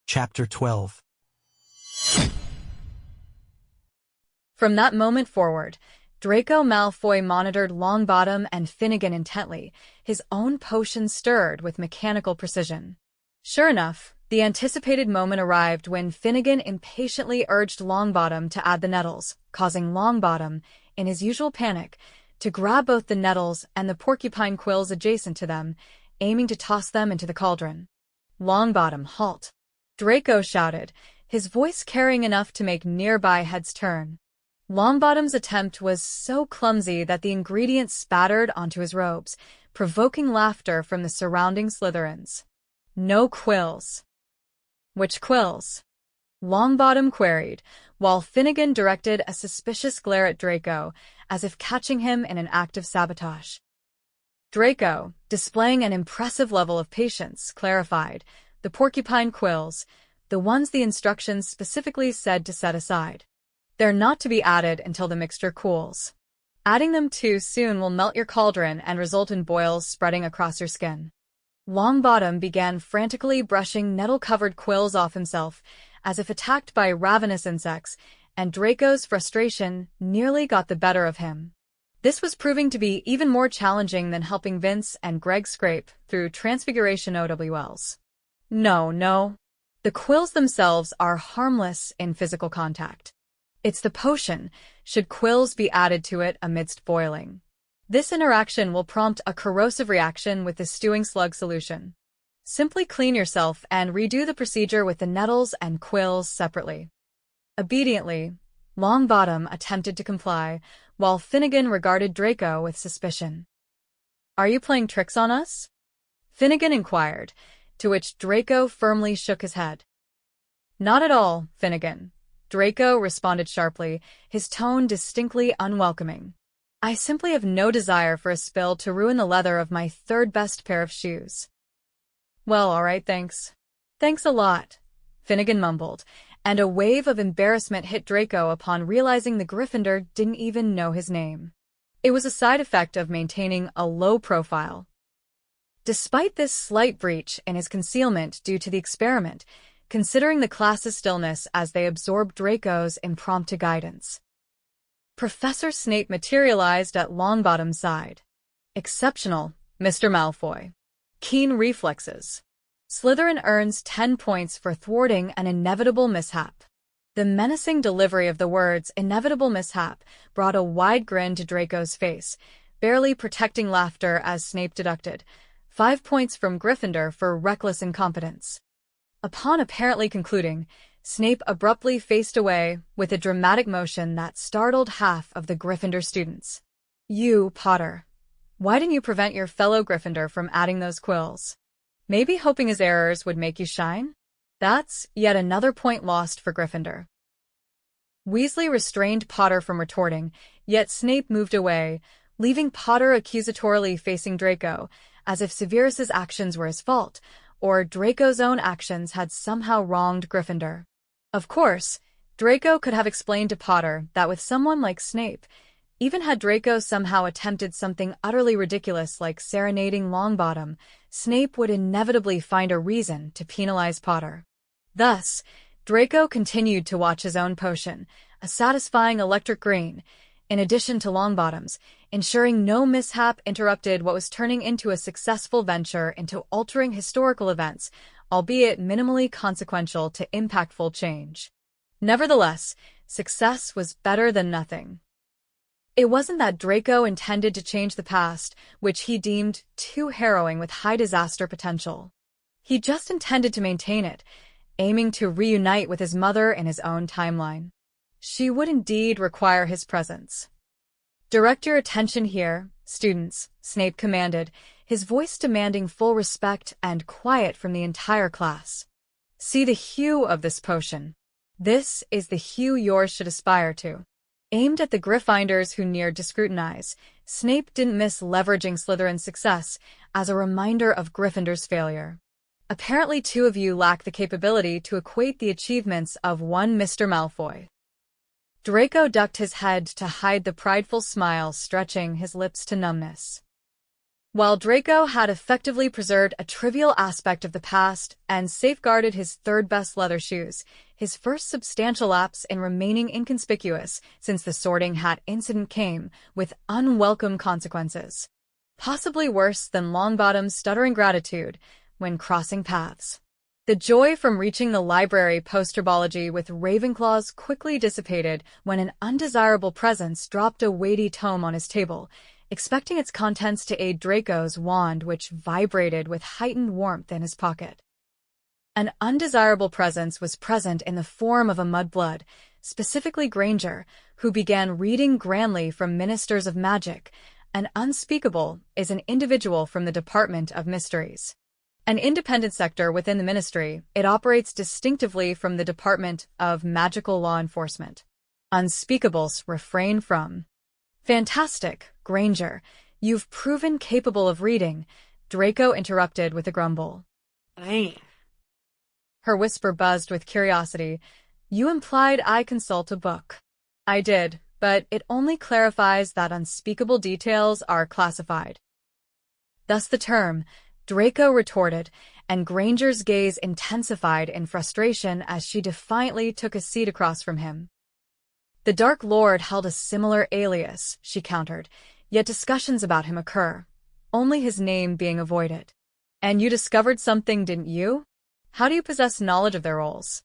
Chapter 12. From that moment forward, Draco Malfoy monitored Longbottom and Finnegan intently, his own potion stirred with mechanical precision. Sure enough, the anticipated moment arrived when Finnegan impatiently urged Longbottom to add the nettles, causing Longbottom, in his usual panic, to grab both the nettles and the porcupine quills adjacent to them, aiming to toss them into the cauldron. "Longbottom, halt!" Draco shouted, his voice carrying enough to make nearby heads turn. Longbottom's attempt was so clumsy that the ingredients spattered onto his robes, provoking laughter from the surrounding Slytherins. "No quills." "Which quills?" Longbottom queried, while Finnegan directed a suspicious glare at Draco, as if catching him in an act of sabotage. Draco, displaying an impressive level of patience, clarified, "The porcupine quills, the ones the instructions specifically said to set aside. They're not to be added until the mixture cools. Adding them too soon will melt your cauldron and result in boils spreading across your skin." Longbottom began frantically brushing nettle-covered quills off himself, as if attacked by ravenous insects, and Draco's frustration nearly got the better of him. This was proving to be even more challenging than helping Vince and Greg scrape through Transfiguration OWLs. No. The quills themselves are harmless in physical contact. It's the potion, should quills be added to it amidst boiling. This interaction will prompt a corrosive reaction with the stewing slug solution. Simply clean yourself and redo the procedure with the nettles and quills separately. Obediently, Longbottom attempted to comply, while Finnegan regarded Draco with suspicion. "Are you playing tricks on us?" Finnegan inquired, to which Draco firmly shook his head. "Not at all, Finnegan," Draco responded sharply, his tone distinctly unwelcoming. "I simply have no desire for a spill to ruin the leather of my third-best pair of shoes." "Well, all right, thanks." "Thanks a lot," Finnegan mumbled, and a wave of embarrassment hit Draco upon realizing the Gryffindor didn't even know his name. It was a side effect of maintaining a low profile. Despite this slight breach in his concealment due to the experiment, considering the class's stillness as they absorbed Draco's impromptu guidance, Professor Snape materialized at Longbottom's side. "Exceptional, Mr. Malfoy. Keen reflexes. Slytherin earns 10 points for thwarting an inevitable mishap." The menacing delivery of the words "inevitable mishap" brought a wide grin to Draco's face, barely protecting laughter as Snape deducted 5 points from Gryffindor for reckless incompetence. Upon apparently concluding, Snape abruptly faced away with a dramatic motion that startled half of the Gryffindor students. "You, Potter. Why didn't you prevent your fellow Gryffindor from adding those quills? Maybe hoping his errors would make you shine? That's yet another point lost for Gryffindor." Weasley restrained Potter from retorting, yet Snape moved away, leaving Potter accusatorily facing Draco, as if Severus's actions were his fault, or Draco's own actions had somehow wronged Gryffindor. Of course, Draco could have explained to Potter that with someone like Snape, even had Draco somehow attempted something utterly ridiculous like serenading Longbottom, Snape would inevitably find a reason to penalize Potter. Thus, Draco continued to watch his own potion, a satisfying electric green, in addition to Longbottom's, ensuring no mishap interrupted what was turning into a successful venture into altering historical events, albeit minimally consequential to impactful change. Nevertheless, success was better than nothing. It wasn't that Draco intended to change the past, which he deemed too harrowing with high disaster potential. He just intended to maintain it, aiming to reunite with his mother in his own timeline. She would indeed require his presence. "Direct your attention here, students," Snape commanded, his voice demanding full respect and quiet from the entire class. "See the hue of this potion. This is the hue yours should aspire to." Aimed at the Gryffindors who neared to scrutinize, Snape didn't miss leveraging Slytherin's success as a reminder of Gryffindor's failure. "Apparently 2 of you lack the capability to equate the achievements of one Mr. Malfoy." Draco ducked his head to hide the prideful smile stretching his lips to numbness. While Draco had effectively preserved a trivial aspect of the past and safeguarded his third-best leather shoes, his first substantial lapse in remaining inconspicuous since the Sorting Hat incident came with unwelcome consequences. Possibly worse than Longbottom's stuttering gratitude when crossing paths. The joy from reaching the library post-herbology with Ravenclaws quickly dissipated when an undesirable presence dropped a weighty tome on his table, expecting its contents to aid Draco's wand, which vibrated with heightened warmth in his pocket. An undesirable presence was present in the form of a mudblood, specifically Granger, who began reading grandly from Ministers of Magic. An unspeakable is an individual from the Department of Mysteries. An independent sector within the Ministry, it operates distinctively from the Department of Magical Law Enforcement. Unspeakables refrain from. Fantastic, Granger. You've proven capable of reading, Draco interrupted with a grumble. Her whisper buzzed with curiosity. You implied I consult a book. I did, but it only clarifies that unspeakable details are classified. Thus the term, Draco retorted, and Granger's gaze intensified in frustration as she defiantly took a seat across from him. The Dark Lord held a similar alias, she countered, yet discussions about him occur, only his name being avoided. And you discovered something, didn't you? How do you possess knowledge of their roles?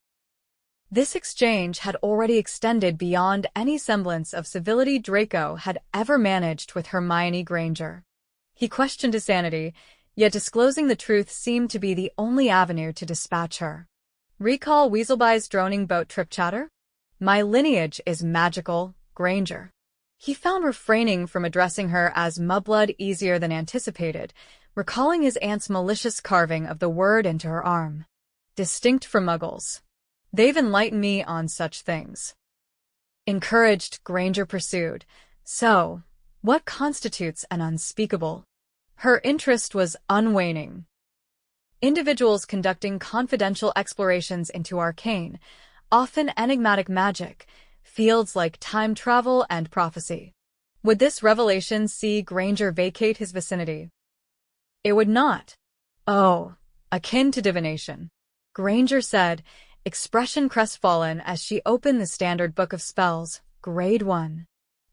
This exchange had already extended beyond any semblance of civility Draco had ever managed with Hermione Granger. He questioned his sanity, yet disclosing the truth seemed to be the only avenue to dispatch her. Recall Weaselby's droning boat trip chatter? My lineage is magical, Granger. He found refraining from addressing her as mudblood easier than anticipated, recalling his aunt's malicious carving of the word into her arm. Distinct from muggles. They've enlightened me on such things. Encouraged, Granger pursued. So, what constitutes an unspeakable? Her interest was unwaning. Individuals conducting confidential explorations into arcane, often enigmatic magic, fields like time travel and prophecy. Would this revelation see Granger vacate his vicinity? It would not. Oh, akin to divination, Granger said, expression crestfallen as she opened the standard book of spells, Grade 1.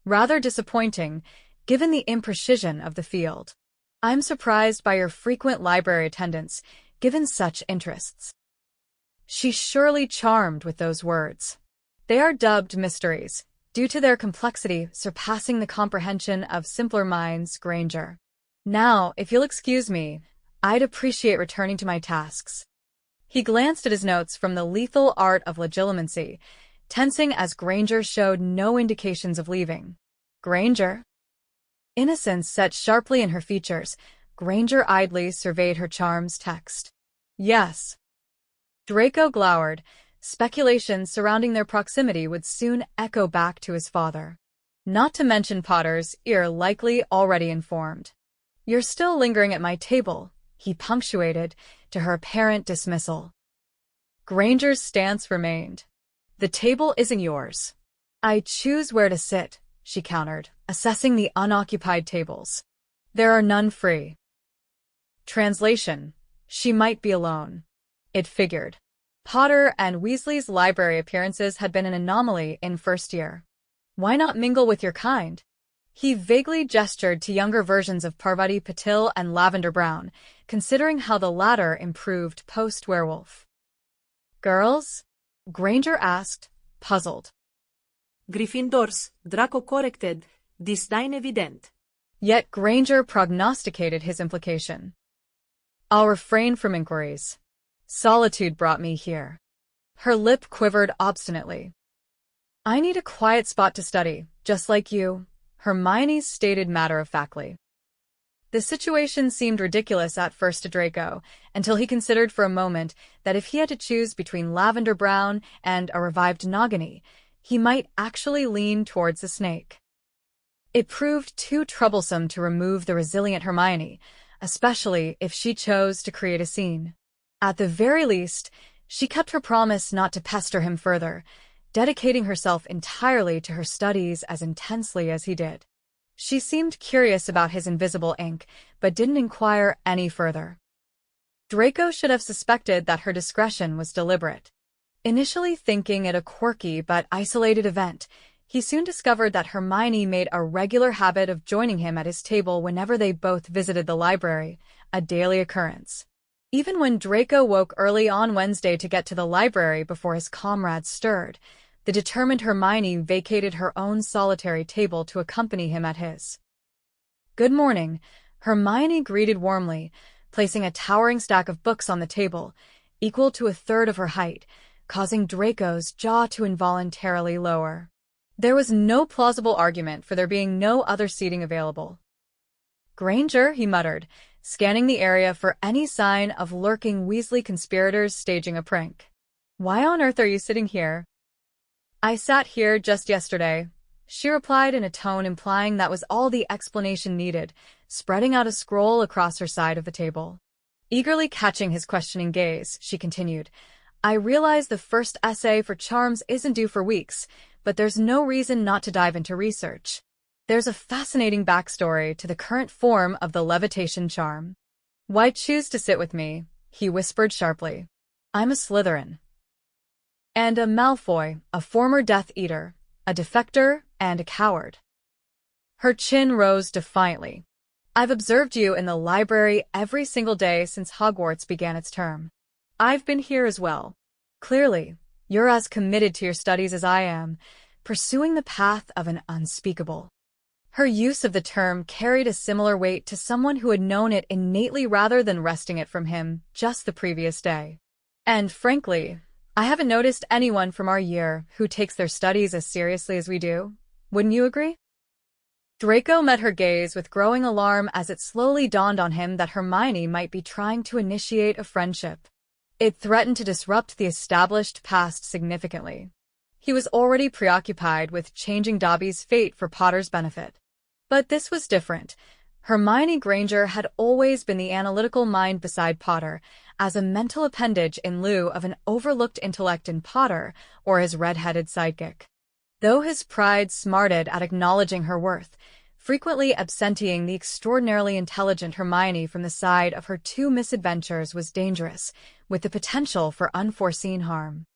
Rather disappointing, given the imprecision of the field. I'm surprised by your frequent library attendance, given such interests. She's surely charmed with those words. They are dubbed mysteries, due to their complexity surpassing the comprehension of simpler minds, Granger. Now, if you'll excuse me, I'd appreciate returning to my tasks. He glanced at his notes from the lethal art of legilimency, tensing as Granger showed no indications of leaving. Granger? Innocence set sharply in her features, Granger idly surveyed her charms text. Yes. Draco glowered. Speculations surrounding their proximity would soon echo back to his father. Not to mention Potter's ear likely already informed. You're still lingering at my table, he punctuated, to her apparent dismissal. Granger's stance remained. The table isn't yours. I choose where to sit, she countered, assessing the unoccupied tables. There are none free. Translation. She might be alone. It figured. Potter and Weasley's library appearances had been an anomaly in first year. Why not mingle with your kind? He vaguely gestured to younger versions of Parvati Patil and Lavender Brown, considering how the latter improved post-werewolf. Girls? Granger asked, puzzled. Gryffindors, Draco corrected, disdain evident. Yet Granger prognosticated his implication. I'll refrain from inquiries. Solitude brought me here. Her lip quivered obstinately. I need a quiet spot to study, just like you, Hermione stated matter-of-factly. The situation seemed ridiculous at first to Draco, until he considered for a moment that if he had to choose between Lavender Brown and a revived Nagini, he might actually lean towards the snake. It proved too troublesome to remove the resilient Hermione, especially if she chose to create a scene. At the very least, she kept her promise not to pester him further, dedicating herself entirely to her studies as intensely as he did. She seemed curious about his invisible ink, but didn't inquire any further. Draco should have suspected that her discretion was deliberate. Initially thinking it a quirky but isolated event, he soon discovered that Hermione made a regular habit of joining him at his table whenever they both visited the library, a daily occurrence. Even when Draco woke early on Wednesday to get to the library before his comrades stirred, the determined Hermione vacated her own solitary table to accompany him at his. "Good morning," Hermione greeted warmly, placing a towering stack of books on the table, equal to a third of her height, causing Draco's jaw to involuntarily lower. There was no plausible argument for there being no other seating available. "Granger," he muttered, scanning the area for any sign of lurking Weasley conspirators staging a prank. "Why on earth are you sitting here?" "I sat here just yesterday," she replied in a tone implying that was all the explanation needed, spreading out a scroll across her side of the table. Eagerly catching his questioning gaze, she continued, "I realize the first essay for charms isn't due for weeks, but there's no reason not to dive into research. There's a fascinating backstory to the current form of the levitation charm." "Why choose to sit with me?" he whispered sharply. "I'm a Slytherin. And a Malfoy, a former Death Eater, a defector, and a coward." Her chin rose defiantly. "I've observed you in the library every single day since Hogwarts began its term. I've been here as well. Clearly, you're as committed to your studies as I am, pursuing the path of an unspeakable." Her use of the term carried a similar weight to someone who had known it innately rather than wresting it from him just the previous day. "And frankly, I haven't noticed anyone from our year who takes their studies as seriously as we do. Wouldn't you agree?" Draco met her gaze with growing alarm as it slowly dawned on him that Hermione might be trying to initiate a friendship. It threatened to disrupt the established past significantly. He was already preoccupied with changing Dobby's fate for Potter's benefit. But this was different. Hermione Granger had always been the analytical mind beside Potter, as a mental appendage in lieu of an overlooked intellect in Potter or his red-headed sidekick. Though his pride smarted at acknowledging her worth, frequently absenteeing the extraordinarily intelligent Hermione from the side of her two misadventures was dangerous, with the potential for unforeseen harm.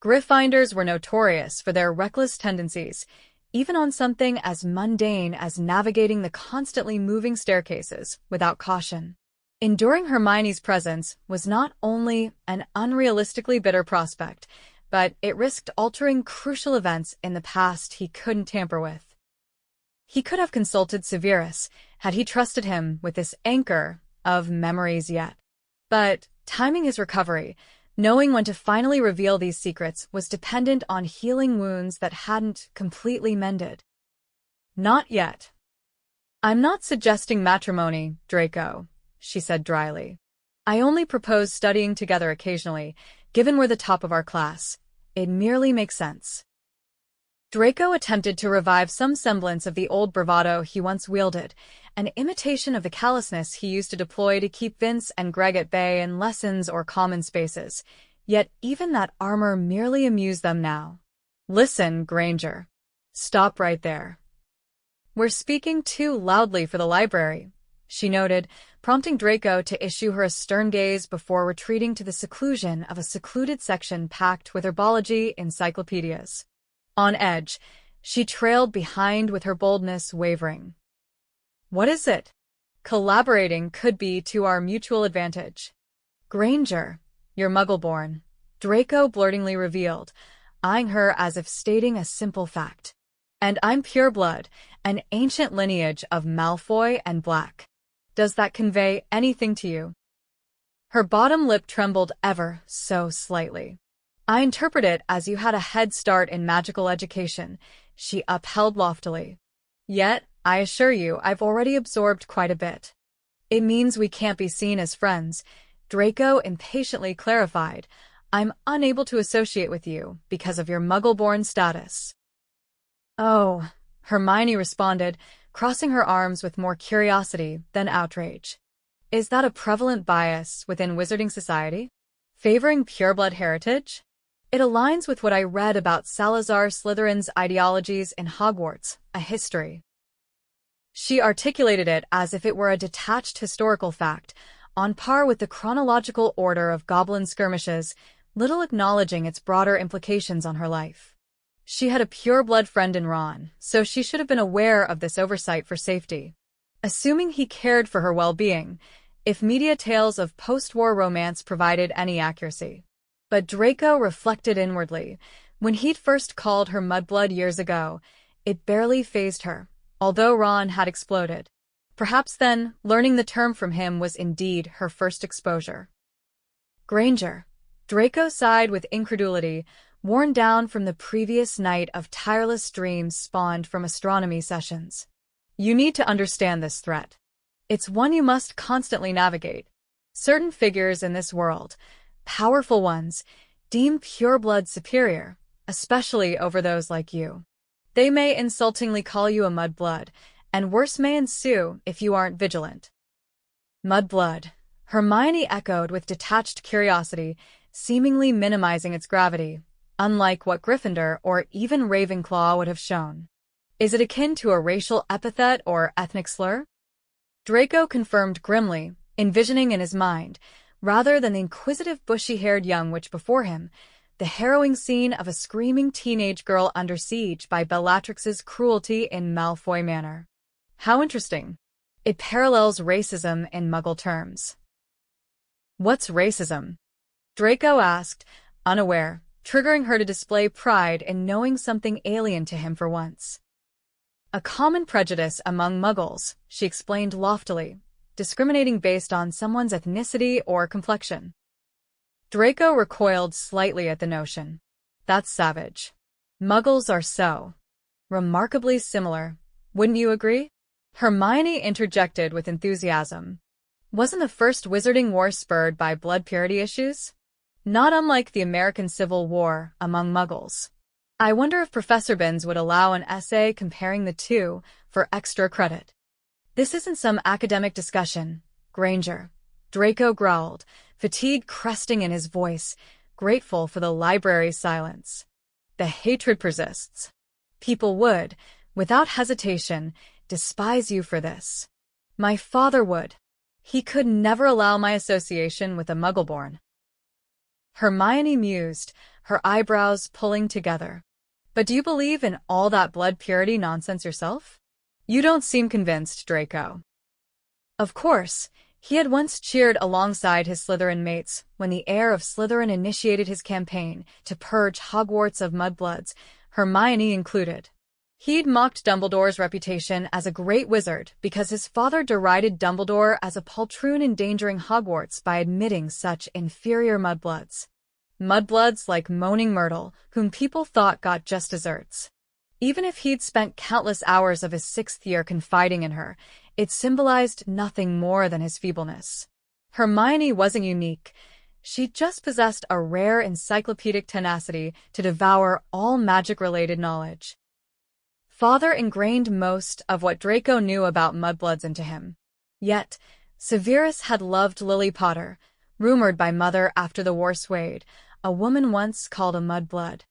Gryffindors were notorious for their reckless tendencies, even on something as mundane as navigating the constantly moving staircases without caution. Enduring Hermione's presence was not only an unrealistically bitter prospect, but it risked altering crucial events in the past he couldn't tamper with. He could have consulted Severus, had he trusted him with this anchor of memories yet. But timing his recovery, knowing when to finally reveal these secrets, was dependent on healing wounds that hadn't completely mended. "Not yet." "I'm not suggesting matrimony, Draco," she said dryly. "I only propose studying together occasionally, given we're the top of our class. It merely makes sense." Draco attempted to revive some semblance of the old bravado he once wielded, an imitation of the callousness he used to deploy to keep Vince and Greg at bay in lessons or common spaces. Yet even that armor merely amused them now. "Listen, Granger. Stop right there. We're speaking too loudly for the library," she noted, prompting Draco to issue her a stern gaze before retreating to the seclusion of a secluded section packed with herbology encyclopedias. On edge, she trailed behind with her boldness wavering. "What is it?" "Collaborating could be to our mutual advantage." "Granger, you're Muggle-born," Draco blurtingly revealed, eyeing her as if stating a simple fact. "And I'm pureblood, an ancient lineage of Malfoy and Black. Does that convey anything to you?" Her bottom lip trembled ever so slightly. "I interpret it as you had a head start in magical education," she upheld loftily. "Yet, I assure you I've already absorbed quite a bit." "It means we can't be seen as friends," Draco impatiently clarified. "I'm unable to associate with you because of your Muggle-born status." "Oh," Hermione responded, crossing her arms with more curiosity than outrage. "Is that a prevalent bias within wizarding society? Favoring pureblood heritage? It aligns with what I read about Salazar Slytherin's ideologies in Hogwarts, a history." She articulated it as if it were a detached historical fact, on par with the chronological order of goblin skirmishes, little acknowledging its broader implications on her life. She had a pure-blood friend in Ron, so she should have been aware of this oversight for safety. Assuming he cared for her well-being, if media tales of post-war romance provided any accuracy. But Draco reflected inwardly. When he'd first called her mudblood years ago, it barely fazed her, although Ron had exploded. Perhaps then, learning the term from him was indeed her first exposure. Granger. Draco sighed with incredulity, worn down from the previous night of tireless dreams spawned from astronomy sessions. You need to understand this threat. It's one you must constantly navigate. Certain figures in this world, powerful ones, deem pure blood superior, especially over those like you. They may insultingly call you a mudblood, and worse may ensue if you aren't vigilant. Mudblood, Hermione echoed with detached curiosity, seemingly minimizing its gravity, unlike what Gryffindor or even Ravenclaw would have shown. Is it akin to a racial epithet or ethnic slur? Draco confirmed grimly, envisioning in his mind, rather than the inquisitive bushy-haired young witch before him, the harrowing scene of a screaming teenage girl under siege by Bellatrix's cruelty in Malfoy Manor. How interesting. It parallels racism in Muggle terms. What's racism? Draco asked, unaware, triggering her to display pride in knowing something alien to him for once. A common prejudice among Muggles, she explained loftily, discriminating based on someone's ethnicity or complexion. Draco recoiled slightly at the notion. That's savage. Muggles are so remarkably similar, wouldn't you agree? Hermione interjected with enthusiasm. Wasn't the First Wizarding War spurred by blood purity issues? Not unlike the American Civil War among Muggles. I wonder if Professor Binns would allow an essay comparing the two for extra credit. This isn't some academic discussion, Granger. Draco growled, fatigue cresting in his voice, grateful for the library's silence. The hatred persists. People would, without hesitation, despise you for this. My father would. He could never allow my association with a Muggleborn. Hermione mused, her eyebrows pulling together. But do you believe in all that blood purity nonsense yourself? You don't seem convinced, Draco. Of course, he had once cheered alongside his Slytherin mates when the heir of Slytherin initiated his campaign to purge Hogwarts of mudbloods, Hermione included. He'd mocked Dumbledore's reputation as a great wizard because his father derided Dumbledore as a poltroon endangering Hogwarts by admitting such inferior mudbloods. Mudbloods like Moaning Myrtle, whom people thought got just desserts. Even if he'd spent countless hours of his 6th year confiding in her, it symbolized nothing more than his feebleness. Hermione wasn't unique. She just possessed a rare encyclopedic tenacity to devour all magic-related knowledge. Father ingrained most of what Draco knew about mudbloods into him. Yet, Severus had loved Lily Potter, rumored by Mother after the war swayed, a woman once called a mudblood.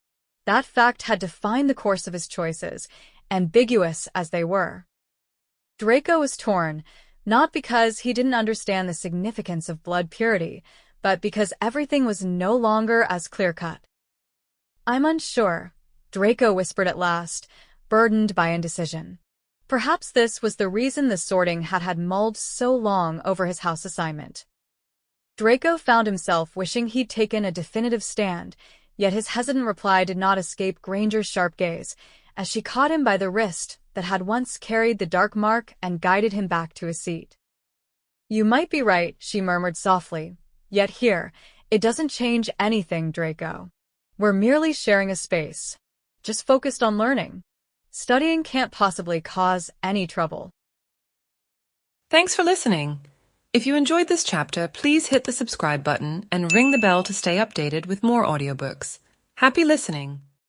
That fact had defined the course of his choices, ambiguous as they were. Draco was torn, not because he didn't understand the significance of blood purity, but because everything was no longer as clear-cut. I'm unsure, Draco whispered at last, burdened by indecision. Perhaps this was the reason the sorting had mulled so long over his house assignment. Draco found himself wishing he'd taken a definitive stand, yet his hesitant reply did not escape Granger's sharp gaze, as she caught him by the wrist that had once carried the dark mark and guided him back to his seat. You might be right, she murmured softly, yet here, it doesn't change anything, Draco. We're merely sharing a space, just focused on learning. Studying can't possibly cause any trouble. Thanks for listening. If you enjoyed this chapter, please hit the subscribe button and ring the bell to stay updated with more audiobooks. Happy listening!